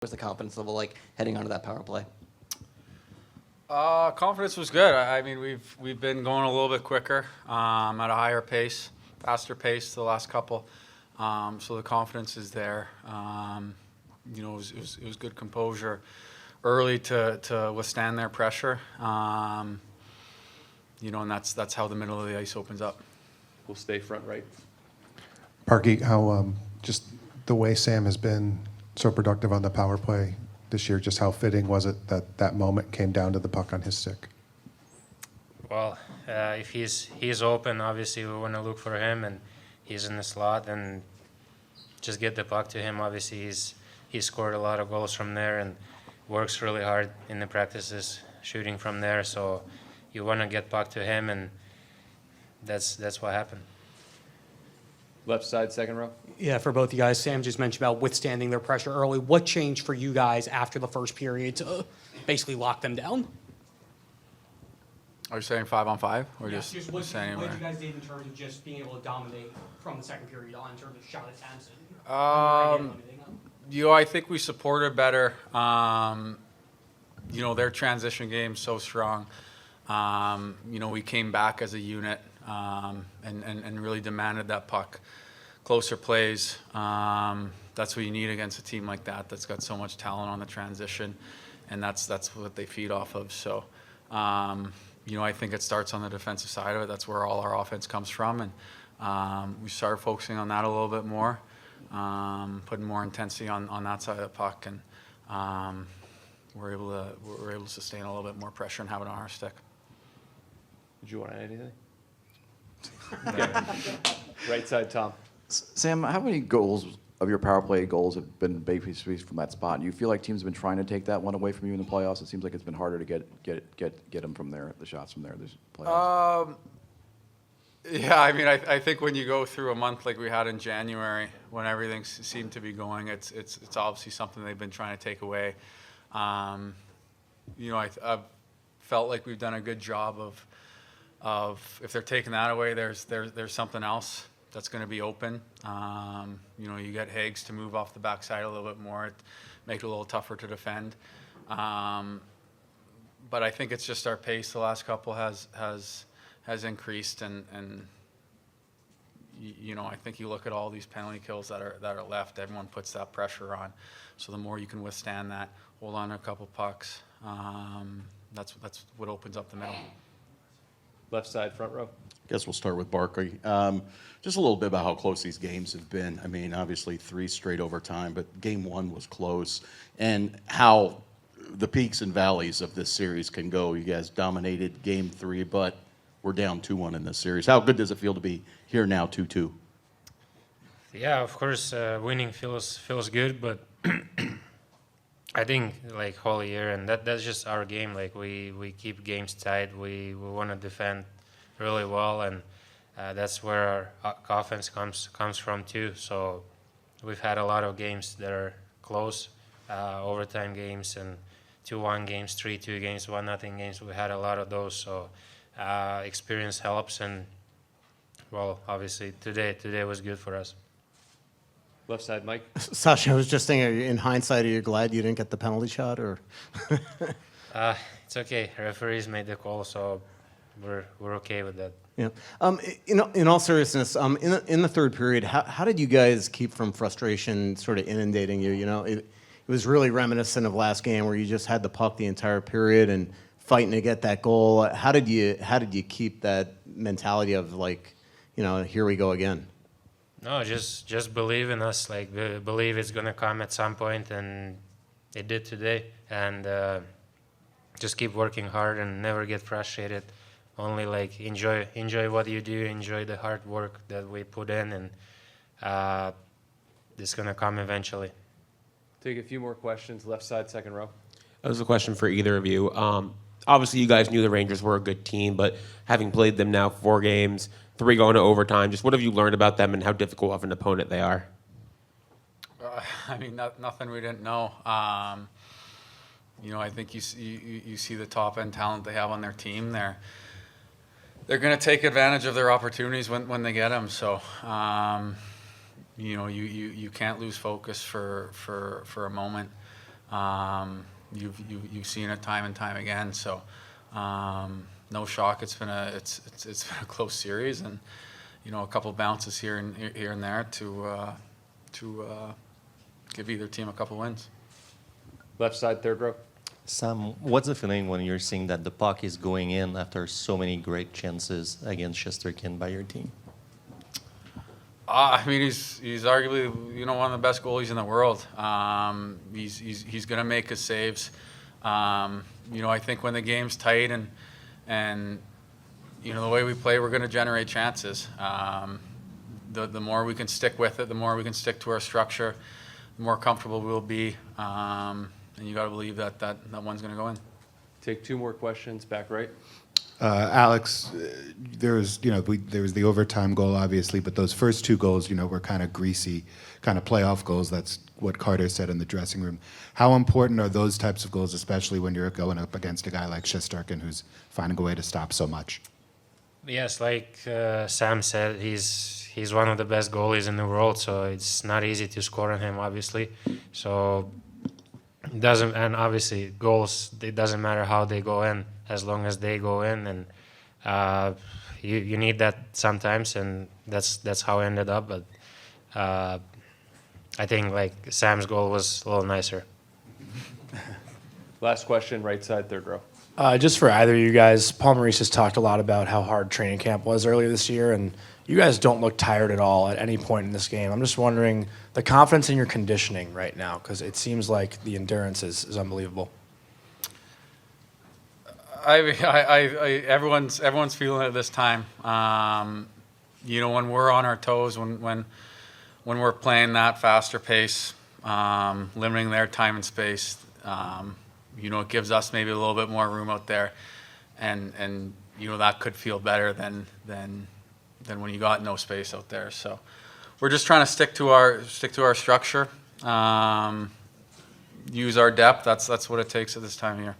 was the confidence level like heading onto that power play? Confidence was good. I mean, we've been going a little bit quicker, at a higher pace, faster pace the last couple. So the confidence is there. It was good composure early to withstand their pressure. And that's how the middle of the ice opens up. We'll stay front right. Parky, how just the way Sam has been so productive on the power play this year, just how fitting was it that that moment came down to the puck on his stick? Well, if he's open, obviously we want to look for him, and he's in the slot, and just get the puck to him. Obviously, he scored a lot of goals from there and works really hard in the practices shooting from there. So you want to get puck to him, and that's what happened. Left side, second row. Yeah, for both you guys. Sam just mentioned about withstanding their pressure early. What changed for you guys after the first period to basically lock them down? Are you saying 5-on-5 or Yes, just what saying you where? guys did in terms of just being able to dominate from the second period on in terms of shot attempts and I think we supported better. Their transition game's so strong. We came back as a unit and really demanded that puck. Closer plays. That's what you need against a team like that that's got so much talent on the transition, and that's what they feed off of. So, I think it starts on the defensive side of it. That's where all our offense comes from, and we started focusing on that a little bit more, putting more intensity on that side of the puck, and we're able to sustain a little bit more pressure and have it on our stick. Did you want to add anything? Okay. Right side, Tom. Sam, how many goals of your power play goals have been basically from that spot? Do you feel like teams have been trying to take that one away from you in the playoffs? It seems like it's been harder to get them from there, the shots from there this playoffs. Yeah, I mean, I think when you go through a month like we had in January, when everything seemed to be going, it's obviously something they've been trying to take away. I've felt like we've done a good job of if they're taking that away, there's something else that's going to be open. You get Hagues to move off the backside a little bit more, make it a little tougher to defend. But I think it's just our pace the last couple has increased, and I think you look at all these penalty kills that are left. Everyone puts that pressure on, so the more you can withstand that, hold on to a couple pucks. That's what opens up the middle. Left side, front row. Guess we'll start with Barkley. Just a little bit about how close these games have been. I mean, obviously 3 straight overtime, but game 1 was close, and how the peaks and valleys of this series can go. You guys dominated game 3, but we're down 2-1 in this series. How good does it feel to be here now 2-2? Yeah, of course, winning feels good, but I think like whole year, and that's just our game. Like we keep games tight. We want to defend really well, and that's where our offense comes from too. So we've had a lot of games that are close, overtime games and 2-1 games, 3-2 games, 1-0 games. We had a lot of those. So experience helps, and well, obviously today was good for us. Left side, Mike. Sasha, I was just thinking, in hindsight, are you glad you didn't get the penalty shot, or? It's okay. Referees made the call, so we're okay with that. Yeah. In all seriousness, in the third period, how did you guys keep from frustration sort of inundating you? It was really reminiscent of last game where you just had the puck the entire period and fighting to get that goal. How did you keep that mentality of like, here we go again? No, just believe in us. Like believe it's gonna come at some point, and it did today. And just keep working hard and never get frustrated. Only like enjoy what you do, enjoy the hard work that we put in, and it's gonna come eventually. Take a few more questions. Left side, second row. That was a question for either of you. Obviously, you guys knew the Rangers were a good team, but having played them now 4 games, 3 going to overtime, just what have you learned about them and how difficult of an opponent they are? Nothing we didn't know. I think you see the top end talent they have on their team. They're going to take advantage of their opportunities when they get them. So you can't lose focus for a moment. You've seen it time and time again. So no shock. It's been a close series, and a couple bounces here and there to give either team a couple wins. Left side, third row. Sam, what's the feeling when you're seeing that the puck is going in after so many great chances against Shesterkin by your team? I mean, he's arguably one of the best goalies in the world. He's going to make his saves. I think when the game's tight and the way we play, we're going to generate chances. The more we can stick with it, the more we can stick to our structure, the more comfortable we'll be. And you got to believe that one's going to go in. Take two more questions. Back right. Alex, there was the overtime goal, obviously, but those first two goals, were kind of greasy, kind of playoff goals. That's what Carter said in the dressing room. How important are those types of goals, especially when you're going up against a guy like Shesterkin, who's finding a way to stop so much? Yes, like Sam said, he's one of the best goalies in the world, so it's not easy to score on him, obviously. So and obviously goals, it doesn't matter how they go in, as long as they go in, and you need that sometimes, and that's how it ended up. But I think like Sam's goal was a little nicer. Last question, right side, third row. Just for either of you guys, Paul Maurice has talked a lot about how hard training camp was earlier this year, and you guys don't look tired at all at any point in this game. I'm just wondering the confidence in your conditioning right now, because it seems like the endurance is unbelievable. Everyone's feeling it this time. When we're on our toes, when we're playing that faster pace, limiting their time and space, it gives us maybe a little bit more room out there, and that could feel better than when you got no space out there. So we're just trying to stick to our structure, use our depth. That's what it takes at this time of year.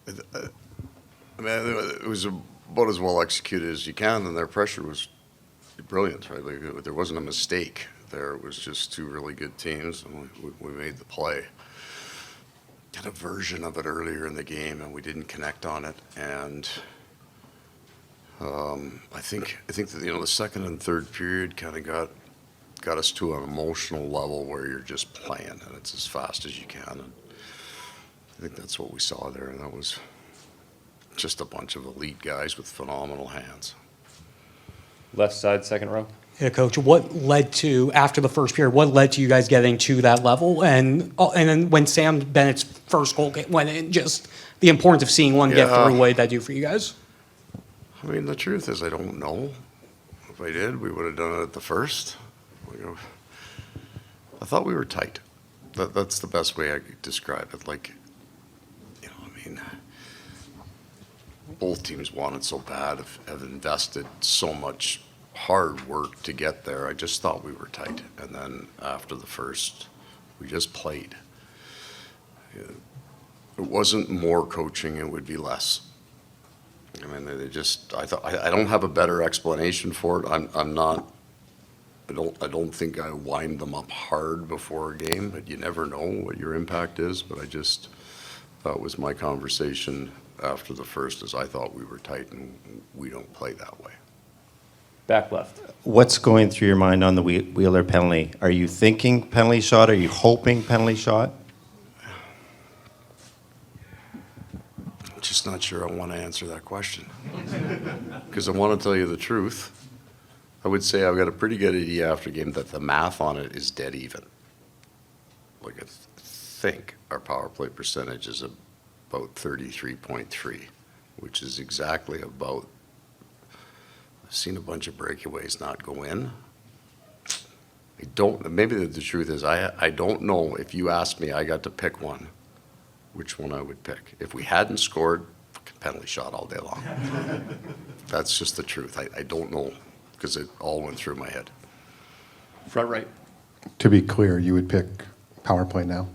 I mean, it was about as well executed as you can, and their pressure was brilliant, right? Like, there wasn't a mistake there. It was just two really good teams, and we made the play. Had a version of it earlier in the game, and we didn't connect on it. And I think that the second and third period kind of got us to an emotional level where you're just playing, and it's as fast as you can. And I think that's what we saw there, and that was just a bunch of elite guys with phenomenal hands. Left side, second row. Yeah, Coach, what led to, after the first period, what led to you guys getting to that level? And then when Sam Bennett's first goal went in, just the importance of seeing one get through, what did that do for you guys? I mean, the truth is I don't know. If I did, we would have done it at the first. I thought we were tight. That's the best way I could describe it. Like, both teams wanted so bad, have invested so much hard work to get there. I just thought we were tight. And then after the first, we just played. It wasn't more coaching, it would be less. I mean, I don't have a better explanation for it. I don't think I wind them up hard before a game, but you never know what your impact is. But that was my conversation after the first, is I thought we were tight, and we don't play that way. Back left. What's going through your mind on the Wheeler penalty? Are you thinking penalty shot? Are you hoping penalty shot? I'm just not sure I want to answer that question. Because I want to tell you the truth. I would say I've got a pretty good idea after game that the math on it is dead even. Like, I think our power play percentage is about 33.3, which is exactly about, I've seen a bunch of breakaways not go in. Maybe the truth is I don't know. If you asked me, I got to pick one, which one I would pick. If we hadn't scored, penalty shot all day long. That's just the truth. I don't know, because it all went through my head. Front right. To be clear, you would pick power play now?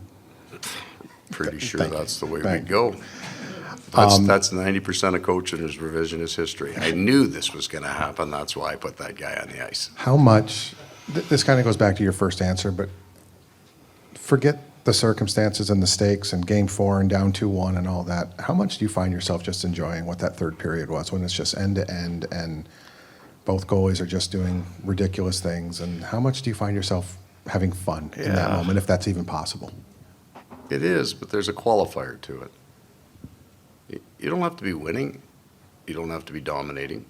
Pretty sure Thank that's you. the way Thank we'd go. That's 90% of coaching is revisionist history. I knew this was going to happen. That's why I put that guy on the ice. How much, this kind of goes back to your first answer, but forget the circumstances and the stakes and game 4 and down 2-1 and all that. How much do you find yourself just enjoying what that third period was when it's just end to end and both goalies are just doing ridiculous things? And how much do you find yourself having fun in that Yeah. moment, if that's even possible? It is, but there's a qualifier to it. You don't have to be winning. You don't have to be dominating.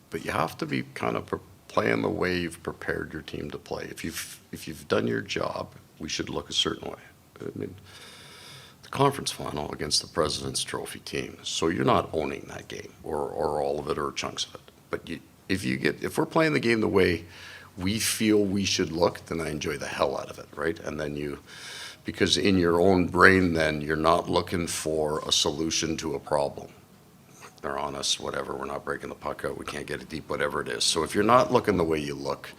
But you have to be kind of playing the way you've prepared your team to play. If you've done your job, we should look a certain way. I mean, the conference final against the President's Trophy team, so you're not owning that game or all of it or chunks of it. But if we're playing the game the way we feel we should look, then I enjoy the hell out of it, right? And then because in your own brain, then you're not looking for a solution to a problem. They're on us, whatever, we're not breaking the puck out, we can't get it deep, whatever it is. So if you're not looking the way you look,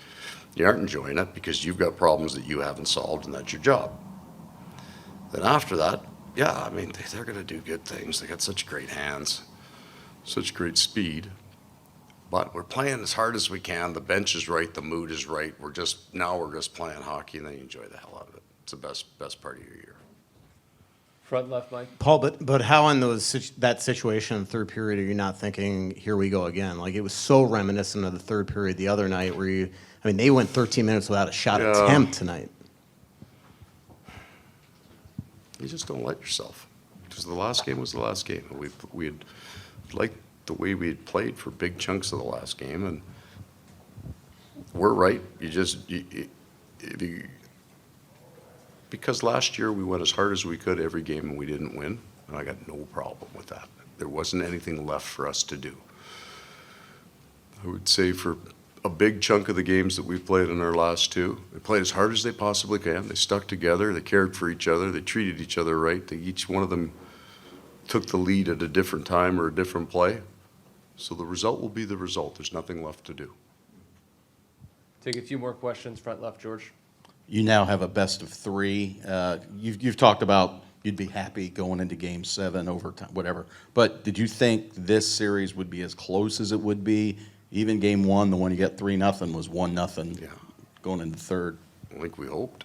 you aren't enjoying it because you've got problems that you haven't solved and that's your job. Then after that, yeah, I mean, they're going to do good things. They got such great hands, such great speed. But we're playing as hard as we can. The bench is right, the mood is right. We're just playing hockey and then you enjoy the hell out of it. It's the best part of your year. Front left, Mike. Paul, but how in that situation in the third period are you not thinking, here we go again? Like, it was so reminiscent of the third period the other night where they went 13 minutes without a shot attempt tonight. You just don't let yourself. Because the last game was the last game. We had liked the way we had played for big chunks of the last game, and we're right. Because last year we went as hard as we could every game and we didn't win, and I got no problem with that. There wasn't anything left for us to do. I would say for a big chunk of the games that we've played in our last two, they played as hard as they possibly can. They stuck together. They cared for each other. They treated each other right. Each one of them took the lead at a different time or a different play. So the result will be the result. There's nothing left to do. Take a few more questions. Front left, George. You now have a best of 3. You've talked about you'd be happy going into Game 7, overtime, whatever. But did you think this series would be as close as it would be? Even Game 1, the one you got 3-0 was 1-0 going into third. I think we hoped.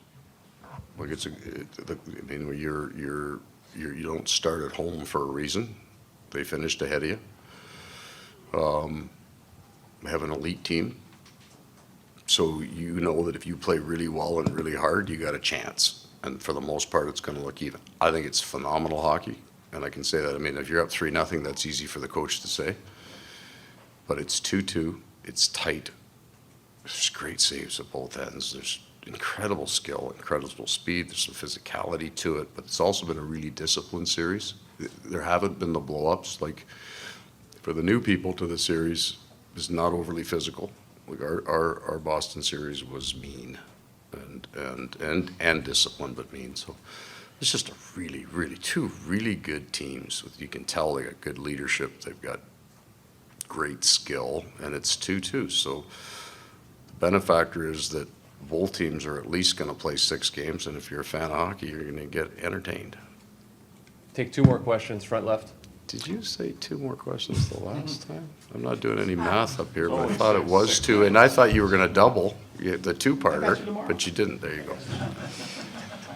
Like you don't start at home for a reason. They finished ahead of you. We have an elite team. So you know that if you play really well and really hard, you got a chance. And for the most part, it's going to look even. I think it's phenomenal hockey, and I can say that. I mean, if you're up 3-0, that's easy for the coach to say. But it's 2-2. It's tight. There's great saves at both ends. There's incredible skill, incredible speed. There's some physicality to it, but it's also been a really disciplined series. There haven't been the blow-ups. Like, for the new people to the series, it's not overly physical. Like our Boston series was mean and disciplined, but mean. So it's just two really good teams. You can tell they got good leadership. They've got great skill, and it's 2-2. So the benefactor is that both teams are at least going to play 6 games, and if you're a fan of hockey, you're going to get entertained. Take 2 more questions. Front left. Did you say 2 more questions the last time? I'm not doing any math up here, but I thought it was 2, and I thought you were going to double the 2-parter, but you didn't. There you go.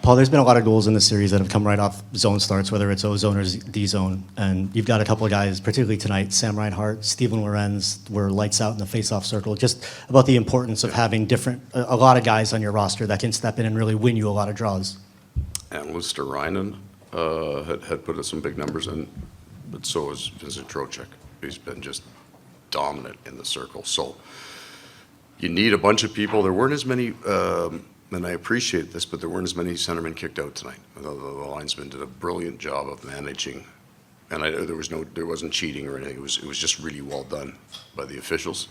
Paul, there's been a lot of goals in the series that have come right off zone starts, whether it's O-zone or D-zone, and you've got a couple of guys, particularly tonight, Sam Reinhart, Steven Lorenz, were lights out in the face-off circle. Just about the importance of having a lot of guys on your roster that can step in and really win you a lot of draws. And Lister Reinen had put some big numbers in, but so has Vincent Trocheck. He's been just dominant in the circle. So you need a bunch of people. There weren't as many, and I appreciate this, but there weren't as many centermen kicked out tonight. The linesmen did a brilliant job of managing, and there wasn't cheating or anything. It was just really well done by the officials.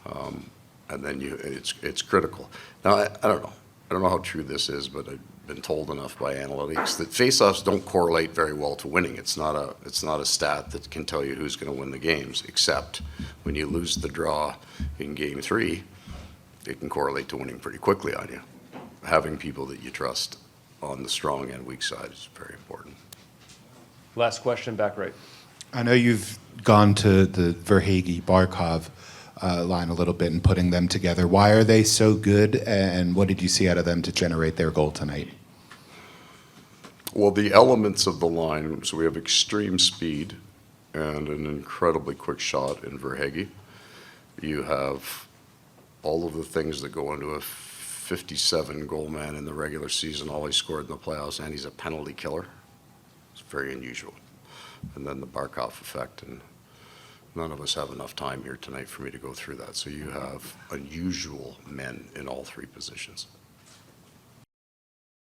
And then it's critical. Now I don't know. I don't know how true this is, but I've been told enough by analytics that faceoffs don't correlate very well to winning. It's not a stat that can tell you who's going to win the games, except when you lose the draw in Game 3, it can correlate to winning pretty quickly on you. Having people that you trust on the strong and weak side is very important. Last question, back right. I know you've gone to the Verhaeghe Barkov line a little bit and putting them together. Why are they so good, and what did you see out of them to generate their goal tonight? Well, the elements of the line, so we have extreme speed and an incredibly quick shot in Verhage. You have all of the things that go into a 57 goal man in the regular season, all he scored in the playoffs, and he's a penalty killer. It's very unusual. And then the Barkov effect, and none of us have enough time here tonight for me to go through that. So you have unusual men in all three positions.